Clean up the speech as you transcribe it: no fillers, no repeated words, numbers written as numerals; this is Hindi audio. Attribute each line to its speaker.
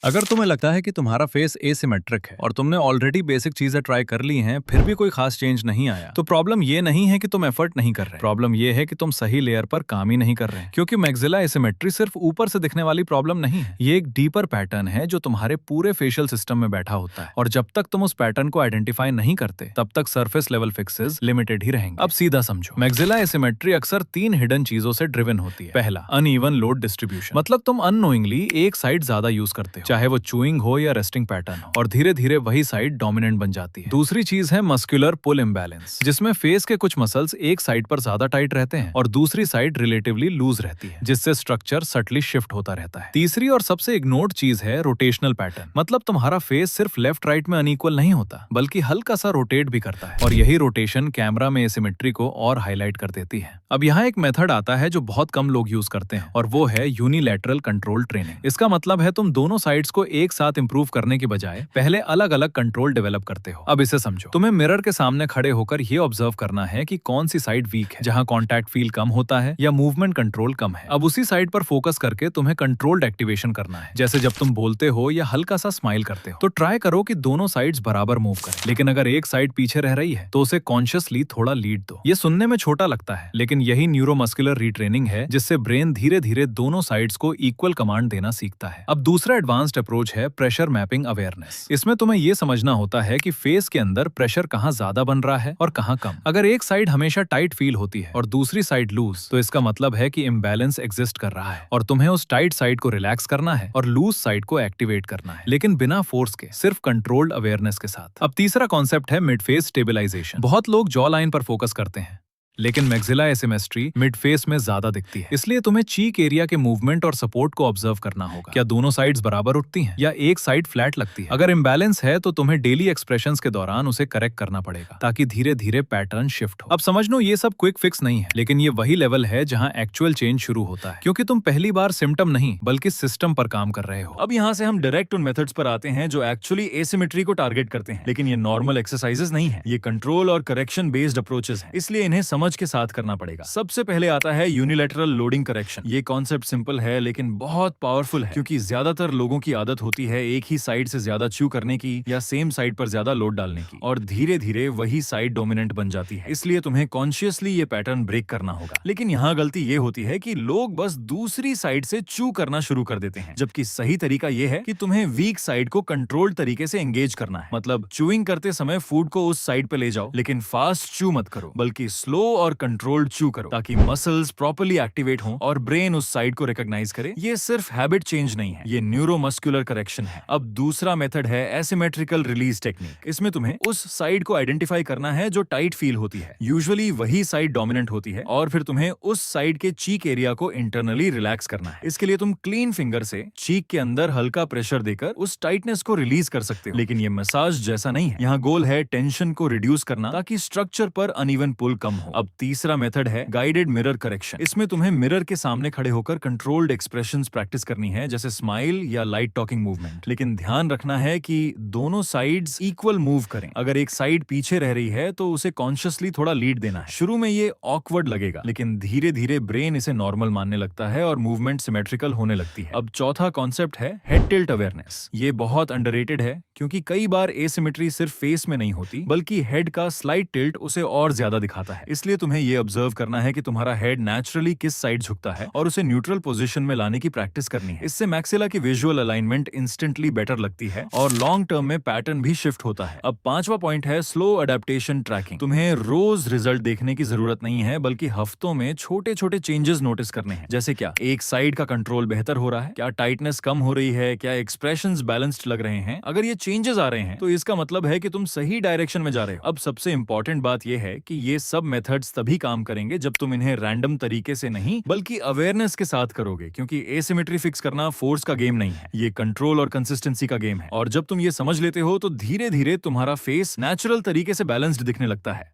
Speaker 1: अगर तुम्हें लगता है कि तुम्हारा फेस एसिमेट्रिक है और तुमने ऑलरेडी बेसिक चीजें ट्राई कर ली हैं फिर भी कोई खास चेंज नहीं आया, तो प्रॉब्लम ये नहीं है कि तुम एफर्ट नहीं कर रहे। प्रॉब्लम ये है कि तुम सही लेयर पर काम ही नहीं कर रहे, क्योंकि मैक्सिला एसिमेट्री सिर्फ ऊपर से दिखने वाली प्रॉब्लम नहीं है। ये एक डीपर पैटर्न है जो तुम्हारे पूरे फेशियल सिस्टम में बैठा होता है, और जब तक तुम उस पैटर्न को आइडेंटिफाई नहीं करते तब तक सरफेस लेवल फिक्सेस लिमिटेड ही रहेंगे। अब सीधा समझो, मैक्सिला एसिमेट्री अक्सर 3 हिडन चीजों से ड्रिवन होती है। पहला, अनइवन लोड डिस्ट्रीब्यूशन, मतलब तुम अननोइंगली एक साइड ज्यादा यूज करते हो, चाहे वो चूइंग हो या रेस्टिंग पैटर्न हो, और धीरे धीरे वही साइड डोमिनेंट बन जाती है। दूसरी चीज है मस्कुलर पुल इम्बैलेंस, जिसमें फेस के कुछ मसल्स एक साइड पर ज्यादा टाइट रहते हैं और दूसरी साइड रिलेटिवली लूज रहती है, जिससे स्ट्रक्चर सटली शिफ्ट होता रहता है। तीसरी और सबसे इग्नोर्ड चीज है रोटेशनल पैटर्न, मतलब तुम्हारा फेस सिर्फ लेफ्ट राइट में अनइक्वल नहीं होता बल्कि हल्का सा रोटेट भी करता है, और यही रोटेशन कैमरा में एसिमेट्री को और हाईलाइट कर देती है। अब यहाँ एक मेथड आता है जो बहुत कम लोग यूज करते हैं, और वो है यूनिलैटरल कंट्रोल ट्रेनिंग। इसका मतलब है तुम दोनों साइड्स को एक साथ इंप्रूव करने के बजाय पहले अलग अलग कंट्रोल डेवलप करते हो। अब इसे समझो, तुम्हें मिरर के सामने खड़े होकर ये ऑब्जर्व करना है कि कौन सी साइड वीक है, जहां कॉन्टैक्ट फील कम होता है या मूवमेंट कंट्रोल कम है। अब उसी साइड पर फोकस करके तुम्हें कंट्रोल्ड एक्टिवेशन करना है, जैसे जब तुम बोलते हो या हल्का सा स्माइल करते हो। तो ट्राई करो कि दोनों साइड्स बराबर मूव करें, लेकिन अगर एक साइड पीछे रह रही है तो उसे कॉन्शियसली थोड़ा लीड दो। ये सुनने में छोटा लगता है, लेकिन यही न्यूरोमस्कुलर रीट्रेनिंग है, जिससे ब्रेन धीरे धीरे दोनों साइड्स को इक्वल कमांड देना सीखता है। अब दूसरा एडवांस्ड अप्रोच है प्रेशर मैपिंग अवेयरनेस। इसमें तुम्हें यह समझना होता है कि फेस के अंदर प्रेशर कहाँ ज्यादा बन रहा है और कहाँ कम। अगर एक साइड हमेशा टाइट फील होती है और दूसरी साइड लूज, तो इसका मतलब है कि इम्बैलेंस एग्जिस्ट कर रहा है, और तुम्हें उस टाइट साइड को रिलैक्स करना है और लूज साइड को एक्टिवेट करना है, लेकिन बिना फोर्स के, सिर्फ कंट्रोल्ड अवेयरनेस के साथ। अब तीसरा कॉन्सेप्ट है मिड फेस स्टेबलाइजेशन। बहुत लोग जॉ लाइन पर फोकस करते हैं, लेकिन मैक्सिला एसिमेट्री मिड फेस में ज्यादा दिखती है। इसलिए तुम्हें चीक एरिया के मूवमेंट और सपोर्ट को ऑब्जर्व करना होगा। क्या दोनों साइड्स बराबर उठती हैं या एक साइड फ्लैट लगती है? अगर इम्बैलेंस है तो तुम्हें डेली एक्सप्रेशंस के दौरान उसे करेक्ट करना पड़ेगा, ताकि धीरे धीरे पैटर्न शिफ्ट हो। अब समझ लो, ये सब क्विक फिक्स नहीं है, लेकिन ये वही लेवल है जहां एक्चुअल चेंज शुरू होता है, क्योंकि तुम पहली बार सिम्टम नहीं बल्कि सिस्टम पर काम कर रहे हो।
Speaker 2: अब यहाँ से हम डायरेक्ट उन मेथड्स पर आते हैं जो एक्चुअली एसिमेट्री को टारगेट करते हैं, लेकिन ये नॉर्मल एक्सरसाइजेस नहीं है, ये कंट्रोल और करेक्शन बेस्ड अप्रोचेस हैं, इसलिए इन्हें समझ के साथ करना पड़ेगा। सबसे पहले आता है यूनिलैटरल लोडिंग करेक्शन। ये कॉन्सेप्ट सिंपल है लेकिन बहुत पावरफुल है, क्योंकि ज्यादातर लोगों की आदत होती है एक ही साइड से ज्यादा च्यू करने की या सेम साइड पर ज्यादा लोड डालने की, और धीरे धीरे वही साइड डोमिनेंट बन जाती है। इसलिए तुम्हें कॉन्शियसली ये पैटर्न ब्रेक करना होगा। लेकिन यहाँ गलती ये होती है कि लोग बस दूसरी साइड से च्यू करना शुरू कर देते हैं, जबकि सही तरीका ये है कि तुम्हें वीक साइड को कंट्रोल्ड तरीके से एंगेज करना है। मतलब च्यूइंग करते समय फूड को उस साइड पे ले जाओ, लेकिन फास्ट च्यू मत करो, बल्कि स्लो और कंट्रोल्ड च्यू करो, ताकि मसल्स प्रॉपर्ली एक्टिवेट हों और ब्रेन उस साइड को रिकॉग्नाइज करे। ये सिर्फ हैबिट चेंज नहीं है, ये न्यूरोमस्कुलर करेक्शन है। अब दूसरा मेथड है एसिमेट्रिकल रिलीज टेक्निक। इसमें तुम्हें उस साइड को आइडेंटिफाई करना है जो टाइट फील होती है, यूजुअली वही साइड डोमिनेंट होती है, और फिर तुम्हें उस साइड के चीक एरिया को इंटरनली रिलैक्स करना है। इसके लिए तुम क्लीन फिंगर से चीक के अंदर हल्का प्रेशर देकर उस टाइटनेस को रिलीज कर सकते हो, लेकिन ये मसाज जैसा नहीं है। यहाँ गोल है टेंशन को रिड्यूस करना, ताकि स्ट्रक्चर पर अनइवन पुल कम हो। अब तीसरा मेथड है गाइडेड मिरर करेक्शन। इसमें तुम्हें मिरर के सामने खड़े होकर कंट्रोल्ड एक्सप्रेशंस प्रैक्टिस करनी है, जैसे स्माइल या लाइट टॉकिंग मूवमेंट, लेकिन ध्यान रखना है कि दोनों साइड्स इक्वल मूव करें। अगर एक साइड पीछे रह रही है तो उसे कॉन्शियसली थोड़ा लीड देना है। शुरू में ये ऑकवर्ड लगेगा, लेकिन धीरे धीरे ब्रेन इसे नॉर्मल मानने लगता है और मूवमेंट सिमेट्रिकल होने लगती है। अब चौथा कॉन्सेप्ट है हेड टिल्ट अवेयरनेस। ये बहुत अंडररेटेड है, क्योंकि कई बार एसिमेट्री सिर्फ फेस में नहीं होती, बल्कि हेड का स्लाइट टिल्ट उसे और ज्यादा दिखाता है। इसलिए तुम्हें ये ऑब्जर्व करना है कि तुम्हारा हेड नेचुरली किस साइड झुकता है और उसे न्यूट्रल पोजीशन में लाने की प्रैक्टिस करनी है। इससे मैक्सिला की विजुअल अलाइनमेंट इंस्टेंटली बेटर लगती है और लॉन्ग टर्म में पैटर्न भी शिफ्ट होता है। अब पांचवा पॉइंट है स्लो अडेप्टेशन ट्रैकिंग। तुम्हें रोज रिजल्ट देखने की जरूरत नहीं है, बल्कि हफ्तों में छोटे छोटे चेंजेस नोटिस करने हैं। जैसे क्या एक साइड का कंट्रोल बेहतर हो रहा है, क्या टाइटनेस कम हो रही है, क्या एक्सप्रेशंस बैलेंस्ड लग रहे हैं। अगर ये चेंजेस आ रहे हैं तो इसका मतलब है कि तुम सही डायरेक्शन में जा रहे हो। अब सबसे इंपॉर्टेंट बात यह है कि ये सब मेथड्स तभी काम करेंगे जब तुम इन्हें रैंडम तरीके से नहीं बल्कि अवेयरनेस के साथ करोगे, क्योंकि एसिमेट्री फिक्स करना फोर्स का गेम नहीं है, ये कंट्रोल और कंसिस्टेंसी का गेम है। और जब तुम ये समझ लेते हो तो धीरे धीरे तुम्हारा फेस नेचुरल तरीके से बैलेंस्ड दिखने लगता है।